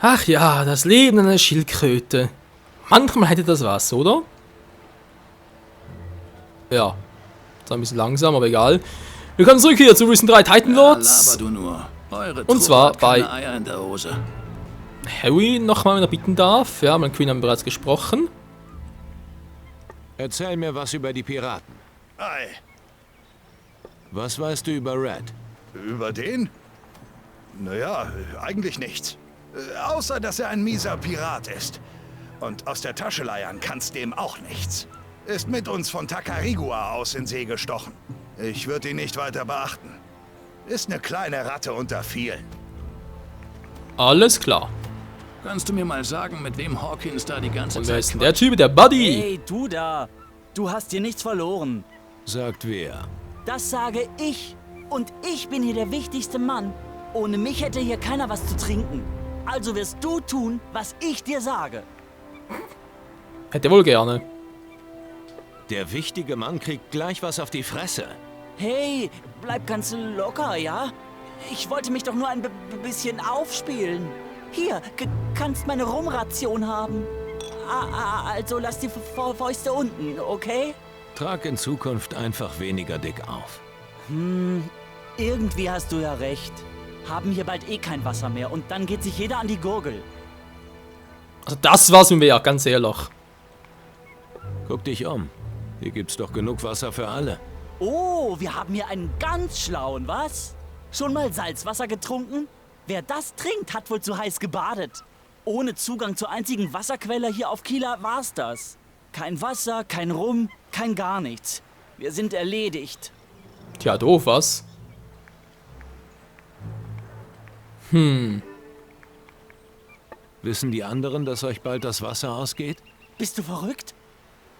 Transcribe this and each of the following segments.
Ach ja, das Leben einer Schildkröte. Manchmal hätte das was, oder? Ja. Ist ein bisschen langsam, aber egal. Wir kommen zurück hier zu Rüsten 3 Titan Lords. Laber du nur. Eure Und zwar hat keine bei Eier in der Hose. Harry nochmal, wenn er bitten darf. Ja, mein Queen haben wir bereits gesprochen. Erzähl mir was über die Piraten. Ei, Was weißt du über Red? über den? Naja, eigentlich nichts. Außer, dass er ein mieser Pirat ist. Und aus der Tasche leiern kannst dem auch nichts. Ist mit uns von Takarigua aus in See gestochen. Ich würde ihn nicht weiter beachten. Ist eine kleine Ratte unter vielen. Alles klar. Kannst du mir mal sagen, mit wem Hawkins da die ganze Und wer Zeit ist denn der Typ? Der Buddy. Hey, du da! Du hast hier nichts verloren. Sagt wer? Das sage ich. Und ich bin hier der wichtigste Mann. Ohne mich hätte hier keiner was zu trinken. Also wirst du tun, was ich dir sage. Hätte wohl gerne. Der wichtige Mann kriegt gleich was auf die Fresse. Hey, bleib ganz locker, ja? Ich wollte mich doch nur ein bisschen aufspielen. Hier, kannst meine Rumration haben. Also lass die Fäuste unten, okay? Trag in Zukunft einfach weniger dick auf. Irgendwie hast du ja recht. Haben hier bald eh kein Wasser mehr und dann geht sich jeder an die Gurgel. Also das war's mit mir, ganz ehrlich. Guck dich um. Hier gibt's doch genug Wasser für alle. Oh, wir haben hier einen ganz schlauen, was? Schon mal Salzwasser getrunken? Wer das trinkt, hat wohl zu heiß gebadet. Ohne Zugang zur einzigen Wasserquelle hier auf Kieler war's das. Kein Wasser, kein Rum, kein gar nichts. Wir sind erledigt. Tja, doof, was? Wissen die anderen, dass euch bald das Wasser ausgeht? Bist du verrückt?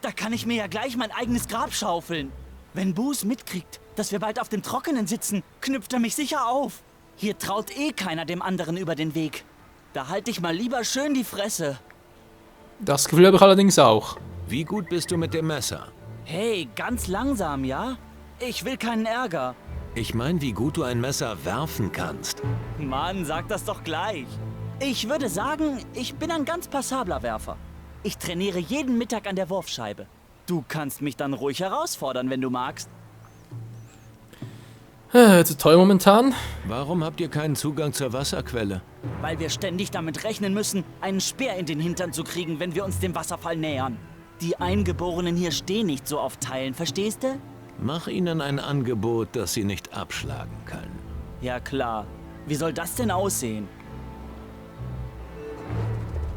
Da kann ich mir ja gleich mein eigenes Grab schaufeln. Wenn Boos mitkriegt, dass wir bald auf dem Trockenen sitzen, knüpft er mich sicher auf. Hier traut eh keiner dem anderen über den Weg. Da halte ich mal lieber schön die Fresse. Das Gefühl habe ich allerdings auch. Wie gut bist du mit dem Messer? Hey, ganz langsam, ja? Ich will keinen Ärger. Ich meine, wie gut du ein Messer werfen kannst. Mann, sag das doch gleich. Ich würde sagen, ich bin ein ganz passabler Werfer. Ich trainiere jeden Mittag an der Wurfscheibe. Du kannst mich dann ruhig herausfordern, wenn du magst. Zu teuer momentan. Warum habt ihr keinen Zugang zur Wasserquelle? Weil wir ständig damit rechnen müssen, einen Speer in den Hintern zu kriegen, wenn wir uns dem Wasserfall nähern. Die Eingeborenen hier stehen nicht so auf Teilen, verstehst du? Mach ihnen ein Angebot, das sie nicht abschlagen können. Ja klar. Wie soll das denn aussehen?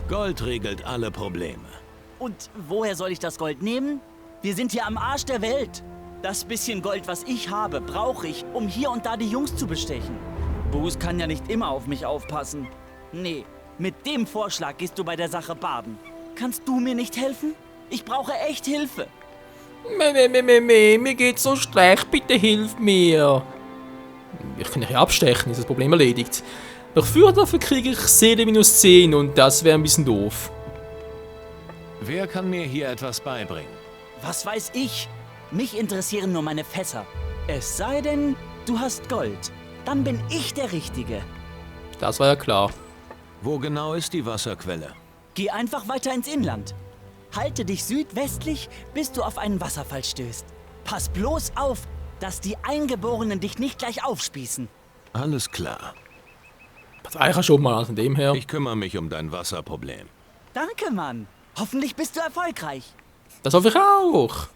Gold regelt alle Probleme. Und woher soll ich das Gold nehmen? Wir sind hier am Arsch der Welt. Das bisschen Gold, was ich habe, brauche ich, um hier und da die Jungs zu bestechen. Boos kann ja nicht immer auf mich aufpassen. Nee, mit dem Vorschlag gehst du bei der Sache baden. Kannst du mir nicht helfen? Ich brauche echt Hilfe. Mir geht's so schlecht, bitte hilf mir. Ich kann ja abstechen, ist das Problem erledigt. Doch dafür kriege ich Seele minus 10 und das wäre ein bisschen doof. Wer kann mir hier etwas beibringen? Was weiß ich? Mich interessieren nur meine Fässer. Es sei denn, du hast Gold. Dann bin ich der Richtige. Das war ja klar. Wo genau ist die Wasserquelle? Geh einfach weiter ins Inland. Halte dich südwestlich, bis du auf einen Wasserfall stößt. Pass bloß auf, dass die Eingeborenen dich nicht gleich aufspießen. Alles klar. Das Eicher schon mal von dem her. Ich kümmere mich um dein Wasserproblem. Danke, Mann. Hoffentlich bist du erfolgreich. Das hoffe ich auch.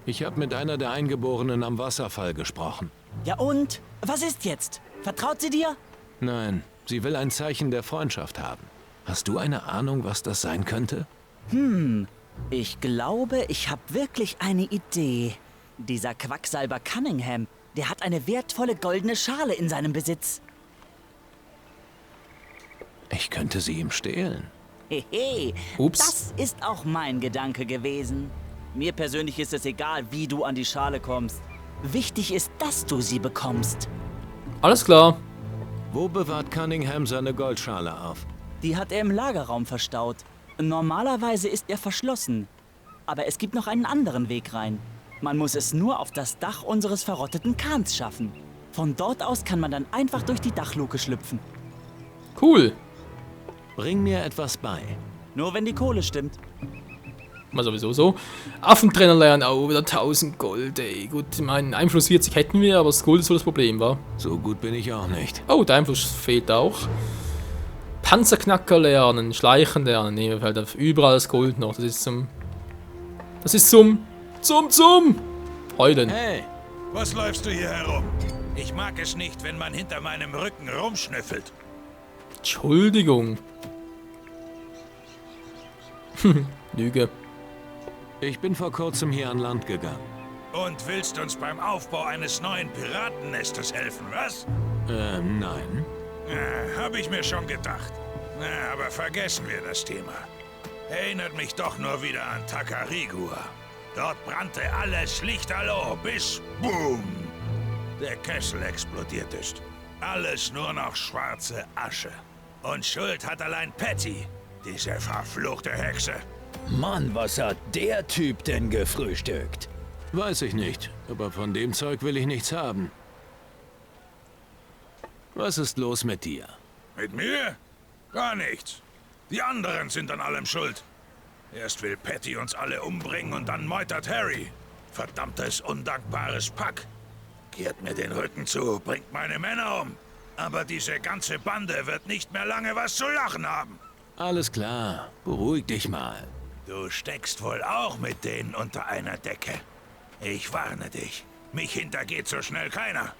Ich habe mit einer der Eingeborenen am Wasserfall gesprochen. Ja und? Was ist jetzt? Vertraut sie dir? Nein, sie will ein Zeichen der Freundschaft haben. Hast du eine Ahnung, was das sein könnte? Ich glaube, ich habe wirklich eine Idee. Dieser Quacksalber Cunningham, der hat eine wertvolle goldene Schale in seinem Besitz. Ich könnte sie ihm stehlen. Hehe, Ups. das ist auch mein Gedanke gewesen. Mir persönlich ist es egal, wie du an die Schale kommst. Wichtig ist, dass du sie bekommst. Alles klar. Wo bewahrt Cunningham seine Goldschale auf? Die hat er im Lagerraum verstaut. Normalerweise ist er verschlossen. Aber es gibt noch einen anderen Weg rein. Man muss es nur auf das Dach unseres verrotteten Kahns schaffen. Von dort aus kann man dann einfach durch die Dachluke schlüpfen. Cool. Bring mir etwas bei. Nur wenn die Kohle stimmt. Mal sowieso so. Affentrainer lernen, oh, wieder 1000 Gold, ey. Gut, meinen Einfluss 40 hätten wir, aber das Gold ist so das Problem, wa? So gut bin ich auch nicht. Oh, der Einfluss fehlt auch. Panzerknacker lernen, Schleichen lernen. Ne, mir fällt auf überall das Gold noch. Das ist zum Heulen. Hey, Was läufst du hier herum? Ich mag es nicht, wenn man hinter meinem Rücken rumschnüffelt. Entschuldigung. Lüge. ich bin vor kurzem hier an Land gegangen. Und willst uns beim Aufbau eines neuen Piratennestes helfen, was? Nein. Hab ich mir schon gedacht. Na, aber vergessen wir das Thema. Erinnert mich doch nur wieder an Takarigua. Dort brannte alles lichterloh, bis BOOM! Der Kessel explodiert ist. Alles nur noch schwarze Asche. Und Schuld hat allein Patty, diese verfluchte Hexe. Mann, was hat der Typ denn gefrühstückt? Weiß ich nicht, aber von dem Zeug will ich nichts haben. Was ist los mit dir? Mit mir? Gar nichts. Die anderen sind an allem schuld. Erst will Patty uns alle umbringen und dann meutert Harry. Verdammtes, undankbares Pack. Kehrt mir den Rücken zu, bringt meine Männer um. Aber diese ganze Bande wird nicht mehr lange was zu lachen haben. Alles klar, beruhig dich mal. Du steckst wohl auch mit denen unter einer Decke. Ich warne dich. Mich hintergeht so schnell keiner.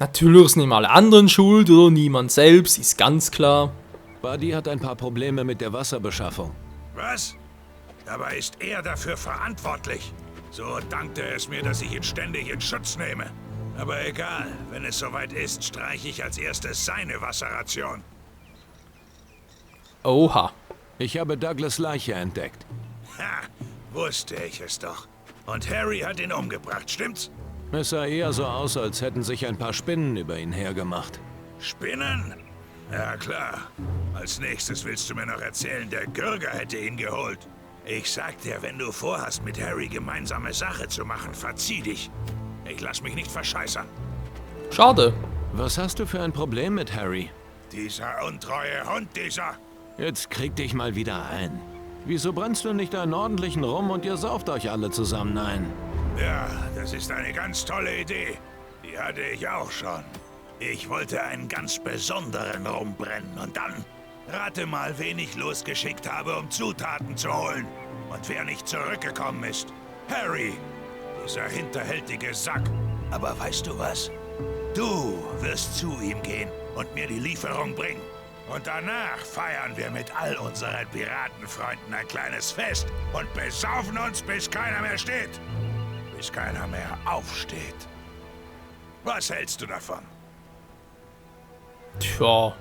Natürlich sind immer alle anderen schuld oder niemand selbst, ist ganz klar. Buddy hat ein paar Probleme mit der Wasserbeschaffung. Was? Dabei ist er dafür verantwortlich. So dankte es mir, dass ich ihn ständig in Schutz nehme. Aber egal, wenn es soweit ist, streiche ich als erstes seine Wasserration. Oha. Ich habe Douglas Leiche entdeckt. Ha, wusste ich es doch. Und Harry hat ihn umgebracht, stimmt's? Es sah eher so aus, als hätten sich ein paar Spinnen über ihn hergemacht. Spinnen? Ja klar. Als nächstes willst du mir noch erzählen, der Gürger hätte ihn geholt. Ich sag dir, wenn du vorhast, mit Harry gemeinsame Sache zu machen, verzieh dich. Ich lass mich nicht verscheißern. Schade. Was hast du für ein Problem mit Harry? Dieser untreue Hund, dieser... Jetzt krieg dich mal wieder ein. Wieso brennst du nicht einen ordentlichen Rum und ihr sauft euch alle zusammen ein? Ja, das ist eine ganz tolle Idee. Die hatte ich auch schon. Ich wollte einen ganz besonderen rumbrennen und dann... Rate mal, wen ich losgeschickt habe, um Zutaten zu holen. Und wer nicht zurückgekommen ist. Harry, dieser hinterhältige Sack. Aber weißt du was? Du wirst zu ihm gehen und mir die Lieferung bringen. Und danach feiern wir mit all unseren Piratenfreunden ein kleines Fest und besaufen uns, bis keiner mehr steht. Bis keiner mehr aufsteht. Was hältst du davon? Tja.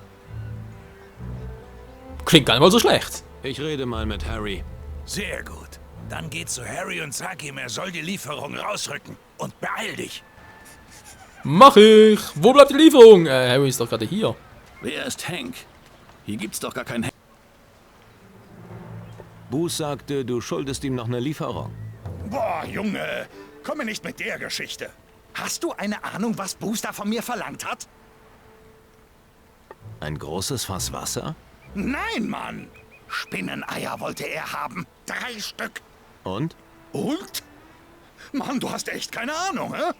Klingt gar nicht mal so schlecht. Ich rede mal mit Harry. Sehr gut. Dann geh zu Harry und sag ihm, er soll die Lieferung rausrücken. Und beeil dich. Mach ich. Wo bleibt die Lieferung? Harry ist doch gerade hier. Wer ist Hank? Hier gibt's doch gar keinen Hank. Boos sagte, du schuldest ihm noch eine Lieferung. Boah, Junge, komm mir nicht mit der Geschichte. Hast du eine Ahnung, was Booster von mir verlangt hat? Ein großes Fass Wasser? Nein, Mann. Spinneneier wollte er haben. 3 Stück. Und? Und? Mann, du hast echt keine Ahnung, hä?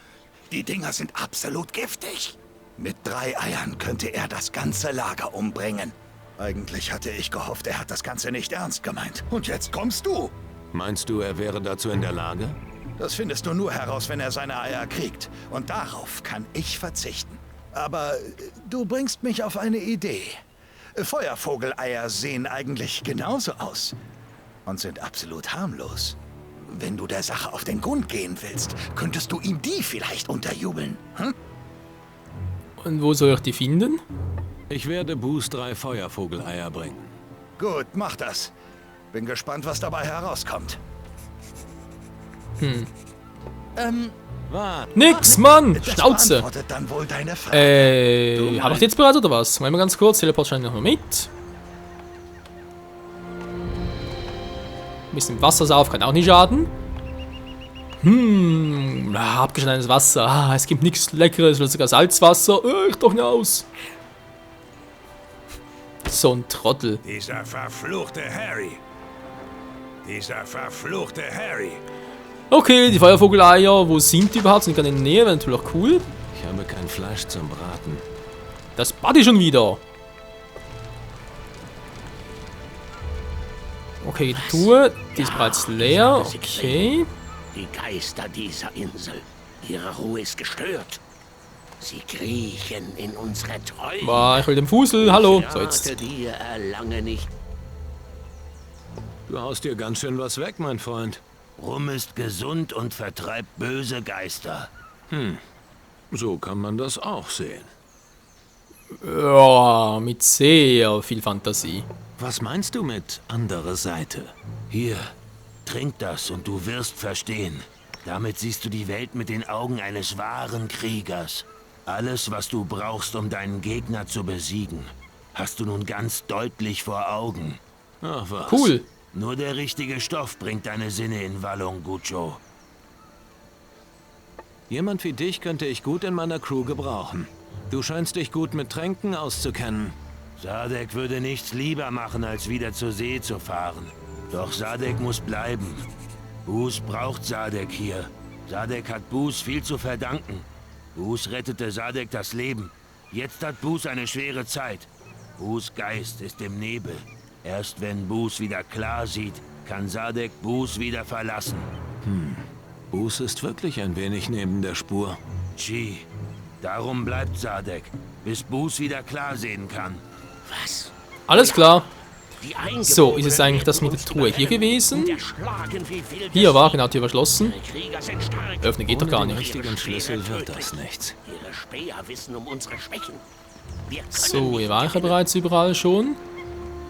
Die Dinger sind absolut giftig. Mit 3 Eiern könnte er das ganze Lager umbringen. Eigentlich hatte ich gehofft, er hat das Ganze nicht ernst gemeint. Und jetzt kommst du. Meinst du, er wäre dazu in der Lage? Das findest du nur heraus, wenn er seine Eier kriegt. Und darauf kann ich verzichten. Aber du bringst mich auf eine Idee. Feuervogeleier sehen eigentlich genauso aus. Und sind absolut harmlos. Wenn du der Sache auf den Grund gehen willst, könntest du ihm die vielleicht unterjubeln. Hm? Und wo soll ich die finden? Ich werde Boos 3 Feuervogeleier bringen. Gut, mach das. Bin gespannt, was dabei herauskommt. Wart! Nix, Mann! Das Schnauze! beantwortet dann wohl deine Frage. Hab ich jetzt bereit oder was? Mal ganz kurz, Teleport scheint noch mal mit. Ein bisschen Wasser saufen kann auch nicht schaden. Abgeschneidetes Wasser. Ah, es gibt nichts Leckeres, oder sogar Salzwasser. Ich doch hinaus. So ein Trottel. Dieser verfluchte Harry. Dieser verfluchte Harry. Okay, die Feuervogeleier, wo sind die überhaupt? Sind gerade in der Nähe, wäre natürlich auch cool. Ich habe kein Fleisch zum Braten. Das Buddy schon wieder. Okay, die Truhe, die ist bereits leer. Okay. Die Geister dieser Insel. Ihre Ruhe ist gestört. Sie kriechen in unsere Träume. Boah, ich will den Fusel. Hallo. So, Rate jetzt. dir, erlange nicht. Du haust dir ganz schön was weg, mein Freund. Rum ist gesund und vertreibt böse Geister. So kann man das auch sehen. Ja, mit sehr viel Fantasie. Was meinst du mit andere Seite? Hier, trink das und du wirst verstehen. Damit siehst du die Welt mit den Augen eines wahren Kriegers. Alles, was du brauchst, um deinen Gegner zu besiegen, hast du nun ganz deutlich vor Augen. Ach was. Cool. Nur der richtige Stoff bringt deine Sinne in Wallung, Gucho. Jemand wie dich könnte ich gut in meiner Crew gebrauchen. Du scheinst dich gut mit Tränken auszukennen. Sadek würde nichts lieber machen, als wieder zur See zu fahren. Doch Sadek muss bleiben. Bus braucht Sadek hier. Sadek hat Bus viel zu verdanken. Bus rettete Sadek das Leben. Jetzt hat Bus eine schwere Zeit. Bus Geist ist im Nebel. Erst wenn Bus wieder klar sieht, kann Sadek Bus wieder verlassen. Bus ist wirklich ein wenig neben der Spur. Chi, darum bleibt Sadek, bis Bus wieder klar sehen kann. Was? Alles klar. Die So, ist es eigentlich das mit der Truhe hier gewesen? Hier war, genau, hier verschlossen. Öffnen geht doch gar nicht. Richtigen Schlüssel wird das nichts. Ihre Späher wissen um unsere Schwächen. Wir können So, hier nicht war ich ja bereits überall schon.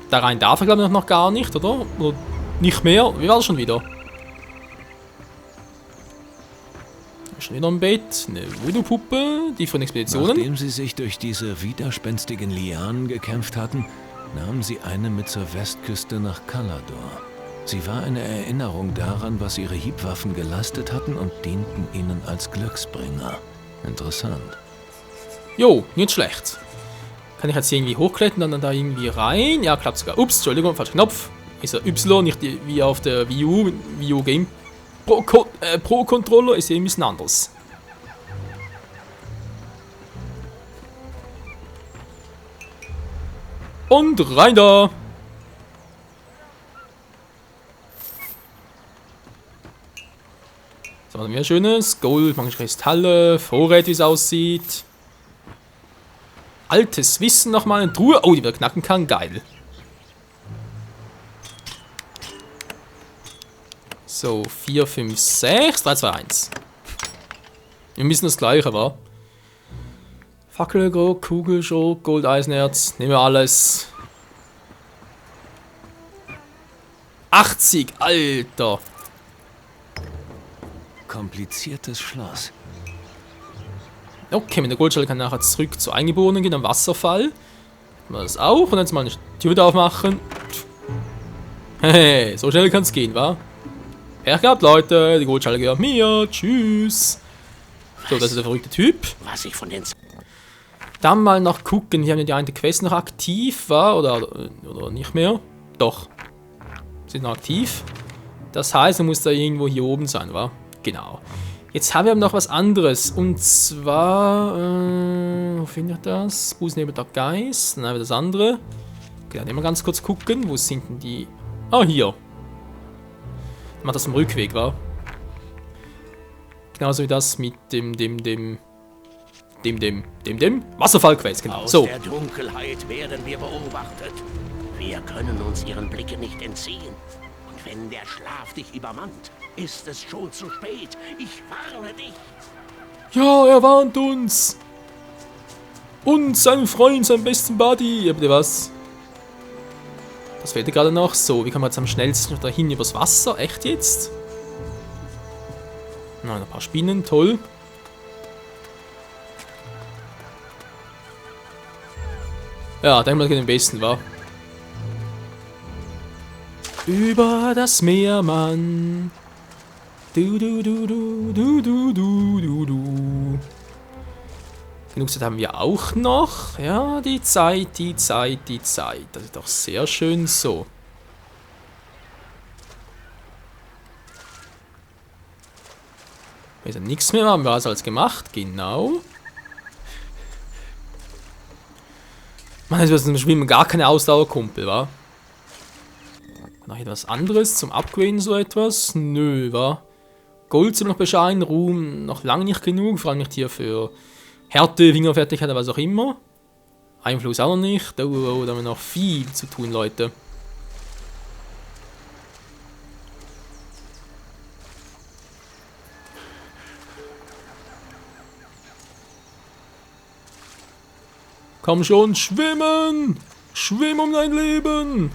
Da rein darf er, glaube ich, noch gar nicht, oder? Oder nicht mehr? Wie war das schon wieder? Schon wieder ein Bett, eine Voodoo-Puppe, die von Expeditionen. Nachdem sie sich durch diese widerspenstigen Lianen gekämpft hatten, nahmen sie eine mit zur Westküste nach Calador. Sie war eine Erinnerung daran, was ihre Hiebwaffen geleistet hatten und dienten ihnen als Glücksbringer. Interessant. Jo, nicht schlecht. Kann ich jetzt hier irgendwie hochklettern und dann da irgendwie rein? Ja, klappt sogar. Ups, Entschuldigung, falscher Knopf. Ist ja Y, nicht wie auf der Wii U Game Pro Controller, ist ja ein bisschen anders. Und rein da! So, was haben wir Schönes? Gold, manche Kristalle, Vorräte, wie es aussieht. Altes Wissen nochmal, eine Truhe. Oh, die wir knacken kann, geil. So, 4, 5, 6, 3, 2, 1. Wir müssen das gleiche, wa? Fackelgrog, Kugelschrot, Goldeisenerz, nehmen wir alles. 80, Alter. Kompliziertes Schloss. Okay, mit der Goldschale kann ich nachher zurück zu Eingeborenen gehen, am Wasserfall. Machen wir das auch und jetzt mal eine Tür wieder aufmachen. Hey, so schnell kann es gehen, wa? Pech gehabt, Leute. Die Goldschale gehört mir. Tschüss. So, das ist der verrückte Typ. was ich von den Dann mal noch gucken. Hier haben wir die eine Quest noch aktiv, war oder nicht mehr. Doch. Sind noch aktiv. Das heißt, er muss da irgendwo hier oben sein, wa? Genau. Jetzt haben wir noch was anderes. Und zwar, wo finde ich das? Bus neben der Geist. Dann haben wir das andere. Okay, dann mal ganz kurz gucken. Wo sind denn die? Ah, hier. Ich mach das im Rückweg, wa? Genauso wie das mit dem Wasserfallquest, genau. Aus So. der Dunkelheit werden wir beobachtet. Wir können uns ihren Blicken nicht entziehen. Und wenn der Schlaf dich übermannt, ist es schon zu spät. Ich warne dich. Ja, er warnt uns. Und sein Freund, seinen besten Buddy. Ja, bitte was? Das fehlt gerade noch. So, wie kann man jetzt am schnellsten noch dahin übers Wasser? Echt jetzt? Nein, ein paar Spinnen, toll. Ja, denke mal, geht am besten, wa? Über das Meer, Mann. Du. Genug Zeit haben wir auch noch. Ja, die Zeit, die Zeit, die Zeit. Das ist doch sehr schön so. Wir sind nichts mehr, haben wir also alles gemacht. Genau. Man ist zum Schwimmen gar keine Ausdauerkumpel, wa? Noch etwas anderes zum Upgraden, so etwas? Nö, wa? Gold sind noch bescheiden, Ruhm noch lange nicht genug, vor allem nicht hier für Härte, Fingerfertigkeit, was auch immer. Einfluss auch noch nicht. Oh, da haben wir noch viel zu tun, Leute. Komm schon, schwimmen! Schwimm um dein Leben!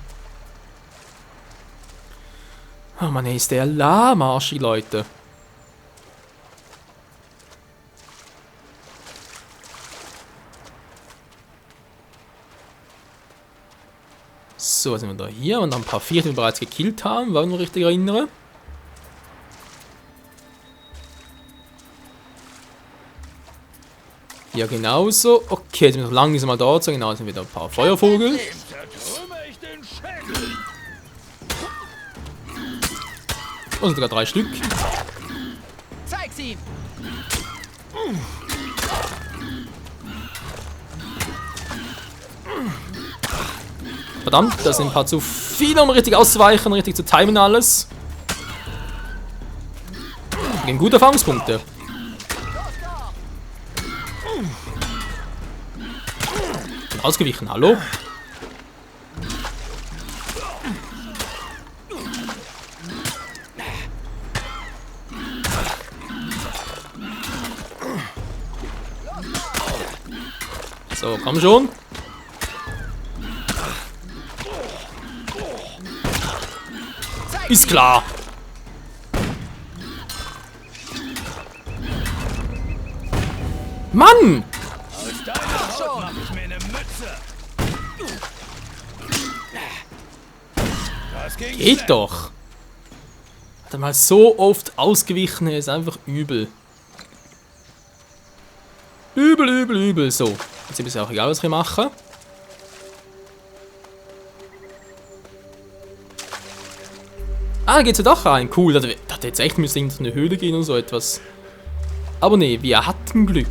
Oh Mann, ist der lahmarschig, Leute. So, was sind wir da hier? Und ein paar Vier, die wir bereits gekillt haben, wenn ich mich richtig erinnere. Ja, genauso. Okay, jetzt sind wir noch langsam mal dort. Genau, jetzt sind wieder ein paar Feuervogel. Und sind sogar 3 Stück. Zeig's ihm! Verdammt, das sind ein paar zu viele, um richtig auszuweichen, richtig zu timen alles. Wir geben gute Erfahrungspunkte. Ausgewichen, hallo? So, komm schon. Ist klar. Mann! Geht doch. Hat er mal so oft ausgewichen, er ist einfach übel. Übel, übel, übel. So, jetzt ist es auch egal, was wir machen. Ah, da geht's ja doch rein. Cool, da hätte jetzt echt müsste in eine Höhle gehen und so etwas. Aber nee, wir hatten Glück.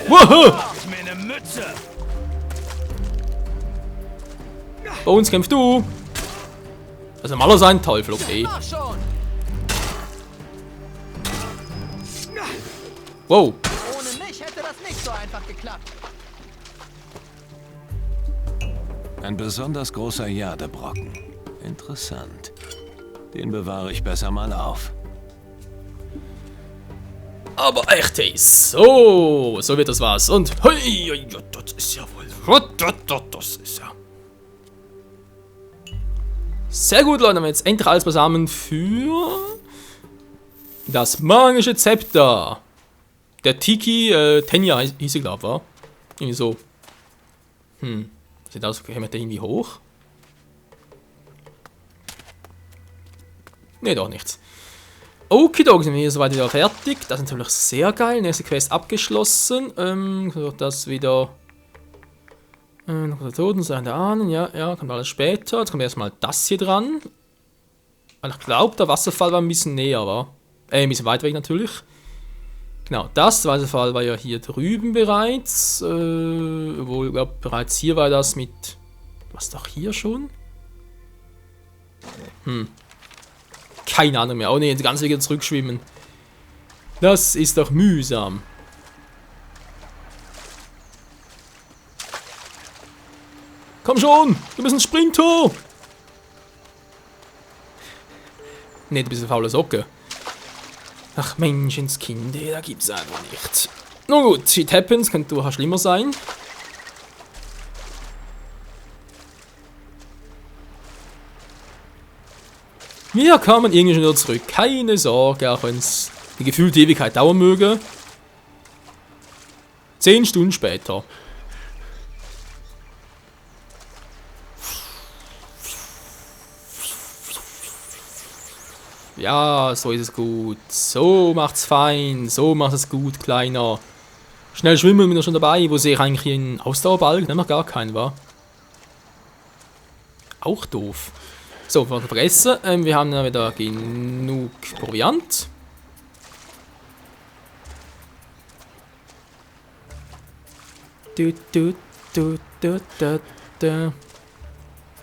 Wow! Bei uns kämpfst du. Also mal sein Teufel, okay. Wow. Ohne mich hätte das nicht so einfach geklappt. Ein besonders großer Jadebrocken. Interessant. Den bewahre ich besser mal auf. Aber echt, hey, so wird das was. Und hey, das ist ja wohl. Das ist ja. Sehr gut, Leute, haben wir jetzt endlich alles beisammen für das magische Zepter. Der Tiki, Tenya hieß sie, glaube ich, war. Irgendwie so. Sieht aus, käme der irgendwie hoch? Ne, doch nichts. Okidok, sind wir hier soweit wieder fertig. Das ist natürlich sehr geil. Nächste Quest abgeschlossen. Das wieder. Noch der Toten sein der Ahnen. Ja, kommt alles später. Jetzt kommt erstmal das hier dran. Weil ich glaube, der Wasserfall war ein bisschen näher, war. Ein bisschen weit weg natürlich. Genau, das Wasserfall war ja hier drüben bereits. Obwohl, ich glaube, bereits hier war das mit. Was doch hier schon? Keine Ahnung mehr. Oh ne, jetzt ganz wieder zurückschwimmen. Das ist doch mühsam. Komm schon! Du bist ein Springtor! Ne, du bist eine faule Socke. Ach Menschenskind, da gibt's einfach nicht. Nun gut, shit happens, könnte durchaus schlimmer sein. Wir kamen irgendwie schon wieder zurück. Keine Sorge, auch wenn es die gefühlte Ewigkeit dauern möge. 10 Stunden später. Ja, so ist es gut. So macht's fein. So macht es gut, Kleiner. Schnell schwimmen, bin ich schon dabei. Wo sehe ich eigentlich hier einen Ausdauerbalg? Nehmen wir gar keinen, wa? Auch doof. So, was vergessen. Wir haben ja wieder genug Proviant.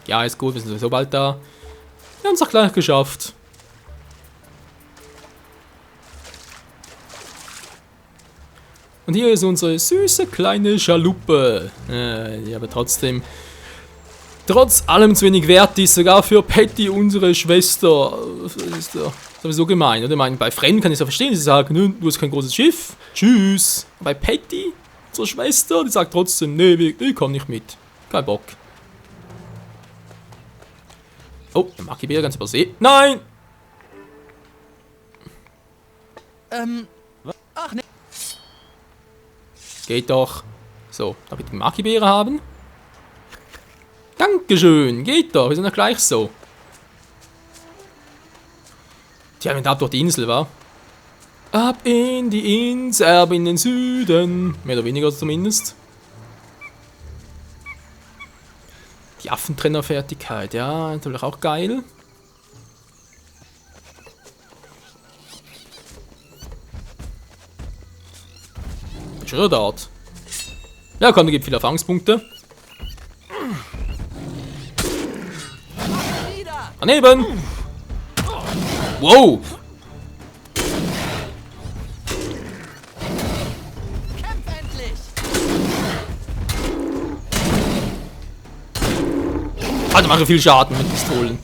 Ja, ist gut, wir sind sowieso bald da. Wir haben es auch gleich geschafft. Und hier ist unsere süße kleine Schaluppe. Die aber trotzdem trotz allem zu wenig wert ist, sogar für Patty, unsere Schwester. Das ist ja sowieso gemein, oder? Ich meine, bei Fremden kann ich es ja verstehen, sie sagen, du hast kein großes Schiff, tschüss. Bei Patty, unsere Schwester, die sagt trotzdem, nee, ich komm nicht mit. Kein Bock. Oh, der Maki-Bär ganz übersehen. Nein! Ach ne. Geht doch. So, darf ich den Maki-Bären haben? Dankeschön, geht doch, wir sind ja gleich so. Die haben ab durch die Insel, wa? Ab in die Insel, ab in den Süden. Mehr oder weniger zumindest. Die Affentrennerfertigkeit, ja, natürlich auch geil. Schöner Dart. Ja, komm, der gibt viele Erfahrungspunkte. Daneben! Wow! Kämpf endlich! Alter, mache viel Schaden mit Pistolen.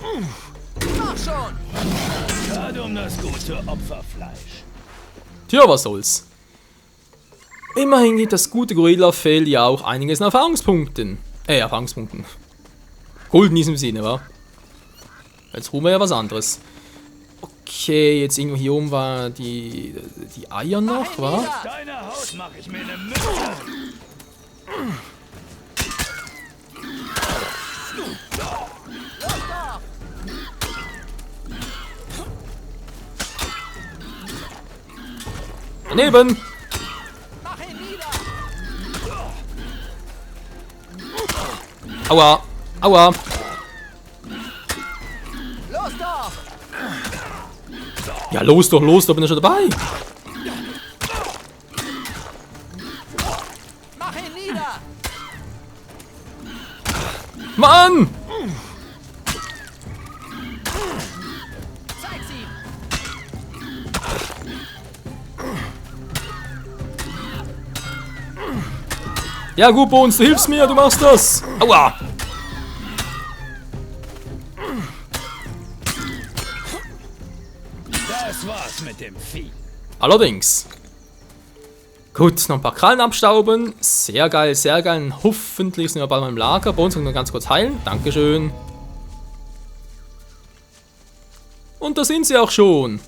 Mach schon! Schade um das gute Opferfleisch. Tja, was soll's. Immerhin gibt das gute Gorilla-Fell ja auch einiges an Erfahrungspunkten. Erfahrungspunkten. Gold in diesem Sinne, wa? Jetzt holen wir ja was anderes. Okay, jetzt irgendwo hier oben war die Eier noch, wa? Deine Haut mach ich mir eine Mütze. Daneben! Mach ihn nieder! Aua! Aua! Los doch! Ja, los doch, bin ich schon dabei! Mach ihn nieder! Mann! Zeig's ihm! Ja gut, Bones, du hilfst mir, du machst das! Aua! Das war's mit dem Vieh. Allerdings. Gut, noch ein paar Krallen abstauben. Sehr geil, sehr geil. Und hoffentlich sind wir bald mal im Lager. Bones können wir ganz kurz heilen. Dankeschön. Und da sind sie auch schon.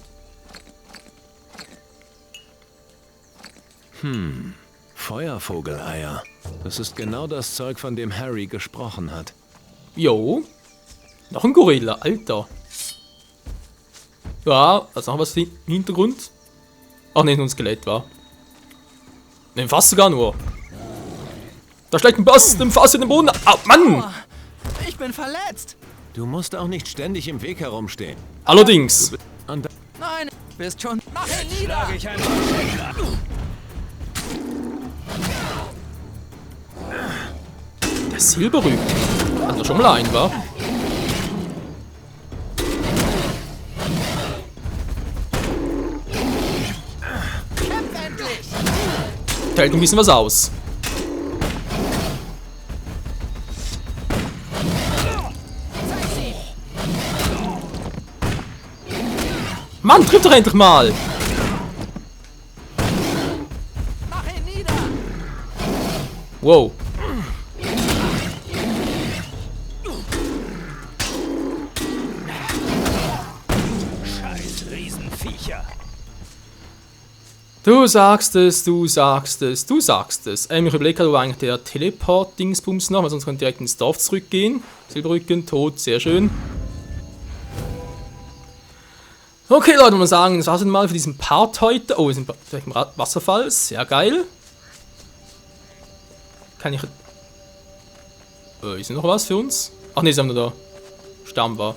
Feuervogeleier. Das ist genau das Zeug, von dem Harry gesprochen hat. Jo. Noch ein Gorilla, Alter. Ja, da ist noch was im Hintergrund. Ach ne, nur ein Skelett, war. Ne, fast sogar nur. Da schlägt ein Boss, dem Fass in den Boden. Au, Mann! Ich bin verletzt! Du musst auch nicht ständig im Weg herumstehen. Allerdings. Und Nein, bist schon... Mach ihn nieder! Ich ein Verschenker. Der Silberrücken. Hat er schon mal einen, wa? Kämpf endlich! Der hält ein bisschen was aus. Zeig's ihm! Mann, trifft doch endlich mal! Mach ihn nieder! Wow. Scheiß Riesenviecher. Du sagst es, du sagst es, du sagst es. Ich überlege, wo eigentlich der Teleport-Dingsbums noch, weil sonst können wir direkt ins Dorf zurückgehen. Silberrücken, tot, sehr schön. Okay, Leute, muss sagen, das war's mal für diesen Part heute. Oh, wir sind vielleicht im Wasserfall. Sehr geil. Kann ich... ist noch was für uns? Ach ne, ist haben wir da. Stamm war.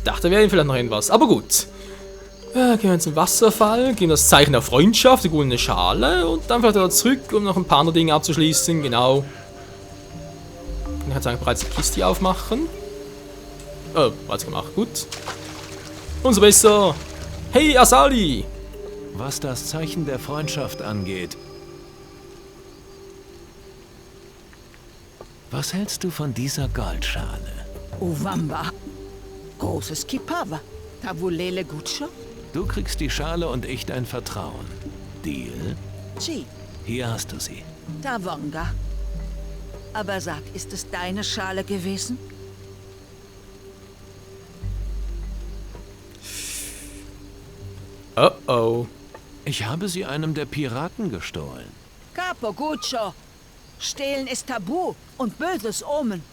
Dachte, wäre vielleicht noch irgendwas. Aber gut. Gehen wir zum Wasserfall, geben das Zeichen der Freundschaft, die goldene Schale und dann vielleicht wieder zurück, um noch ein paar andere Dinge abzuschließen. Genau. Ich kann jetzt eigentlich bereits die Kiste aufmachen. Oh, bereits gemacht. Gut. Umso besser. Hey, Asali! Was das Zeichen der Freundschaft angeht. Was hältst du von dieser Goldschale? Uwamba. Großes Kipawa. Tavulele Gutscho? Du kriegst die Schale und ich dein Vertrauen. Deal? Chi. Hier hast du sie. Tavonga. Aber sag, ist es deine Schale gewesen? Oh oh. Ich habe sie einem der Piraten gestohlen. Capo Gutscho. Stehlen ist tabu und böses Omen.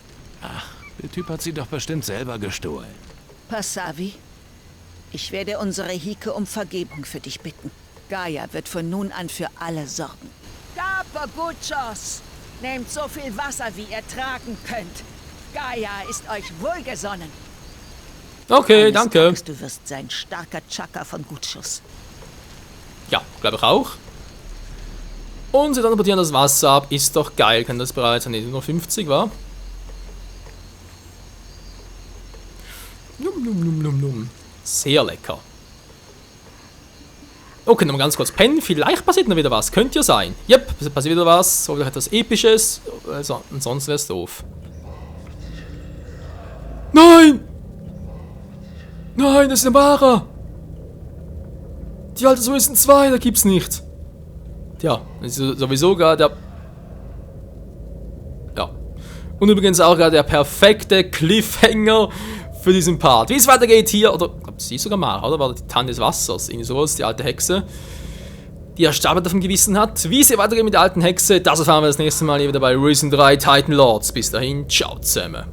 Ach, der Typ hat sie doch bestimmt selber gestohlen. Passavi, ich werde unsere Hike um Vergebung für dich bitten. Gaia wird von nun an für alle sorgen. Capo Gutschos, nehmt so viel Wasser, wie ihr tragen könnt. Gaia ist euch wohlgesonnen. Okay, Eines danke. Tages, du wirst sein starker Chakra von Gutschos. Ja, glaube ich auch. Und sie transportieren das Wasser ab. Ist doch geil. Kann das bereits nur 50, war? Num, num, num, num, num. Sehr lecker. Okay, nochmal ganz kurz pennen. Vielleicht passiert noch wieder was. Könnte ja sein. Yep, passiert wieder was. Oder etwas Episches. Also, ansonsten wäre es doof. Nein! Nein, das ist eine Mara! Die alte Suisen 2, da gibt's nicht. Tja, das ist sowieso gerade der... Ja. Und übrigens auch gerade der perfekte Cliffhanger für diesen Part. Wie es weitergeht hier, oder... Sie ist sogar Mara, oder? War die Tanne des Wassers? Irgendwie sowas, die alte Hexe. Die ja Stablet auf dem Gewissen hat. Wie es hier weitergeht mit der alten Hexe, das erfahren wir das nächste Mal hier wieder bei Risen 3 Titan Lords. Bis dahin, ciao zusammen.